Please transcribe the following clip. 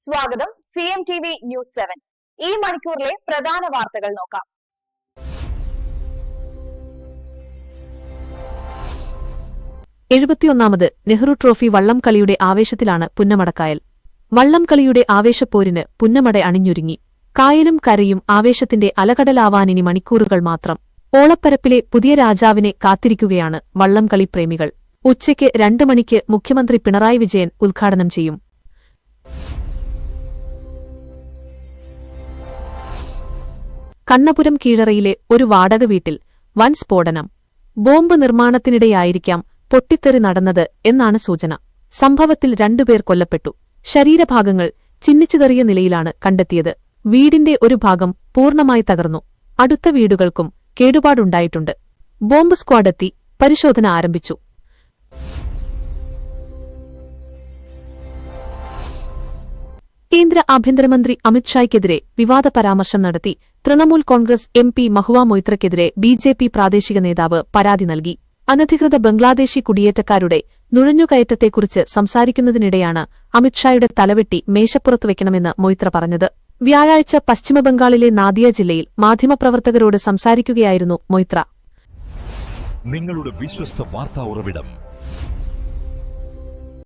സ്വാഗതം CMTV news 7. ഈ മണിക്കൂറിലെ പ്രധാന വാർത്തകൾ നോക്കാം. എഴുപത്തിയൊന്നാമത് നെഹ്റു ട്രോഫി വള്ളംകളിയുടെ ആവേശത്തിലാണ് പുന്നമടക്കായൽ. വള്ളംകളിയുടെ ആവേശപ്പോരിന് പുന്നമട അണിഞ്ഞൊരുങ്ങി. കായലും കരയും ആവേശത്തിന്റെ അലകടലാവാനിനി മണിക്കൂറുകൾ മാത്രം. ഓളപ്പരപ്പിലെ പുതിയ രാജാവിനെ കാത്തിരിക്കുകയാണ് വള്ളംകളി പ്രേമികൾ. ഉച്ചയ്ക്ക് 2 മണിക്ക് മുഖ്യമന്ത്രി പിണറായി വിജയൻ ഉദ്ഘാടനം ചെയ്യും. കണ്ണപുരം കീഴറയിലെ ഒരു വാടക വീട്ടിൽ വൻ സ്ഫോടനം. ബോംബ് നിർമ്മാണത്തിനിടെയായിരിക്കാം പൊട്ടിത്തെറി നടന്നത് എന്നാണ് സൂചന. സംഭവത്തിൽ 2 പേർ കൊല്ലപ്പെട്ടു. ശരീരഭാഗങ്ങൾ ചിന്നിച്ചിതറിയ നിലയിലാണ് കണ്ടെത്തിയത്. വീടിന്റെ ഒരു ഭാഗം പൂർണ്ണമായി തകർന്നു. അടുത്ത വീടുകൾക്കും കേടുപാടുണ്ടായിട്ടുണ്ട്. ബോംബ് സ്ക്വാഡെത്തി പരിശോധന ആരംഭിച്ചു. കേന്ദ്ര ആഭ്യന്തരമന്ത്രി അമിത്ഷായ്ക്കെതിരെ വിവാദ പരാമർശം നടത്തി തൃണമൂൽ കോൺഗ്രസ് MP മഹുവ മൊയ്ത്രയ്ക്കെതിരെ BJP പ്രാദേശിക നേതാവ് പരാതി നൽകി. അനധികൃത ബംഗ്ലാദേശി കുടിയേറ്റക്കാരുടെ നുഴഞ്ഞുകയറ്റത്തെക്കുറിച്ച് സംസാരിക്കുന്നതിനിടെയാണ് അമിത്ഷായുടെ തലവെട്ടി മേശപ്പുറത്ത് വയ്ക്കണമെന്ന് മൊയ്ത്ര പറഞ്ഞത്. വ്യാഴാഴ്ച പശ്ചിമബംഗാളിലെ നാദിയ ജില്ലയിൽ മാധ്യമപ്രവർത്തകരോട് സംസാരിക്കുകയായിരുന്നു മൊയ്ത്ര. നിങ്ങളുടെ വിശ്വസ്ത വാർത്താ ഉറവിടം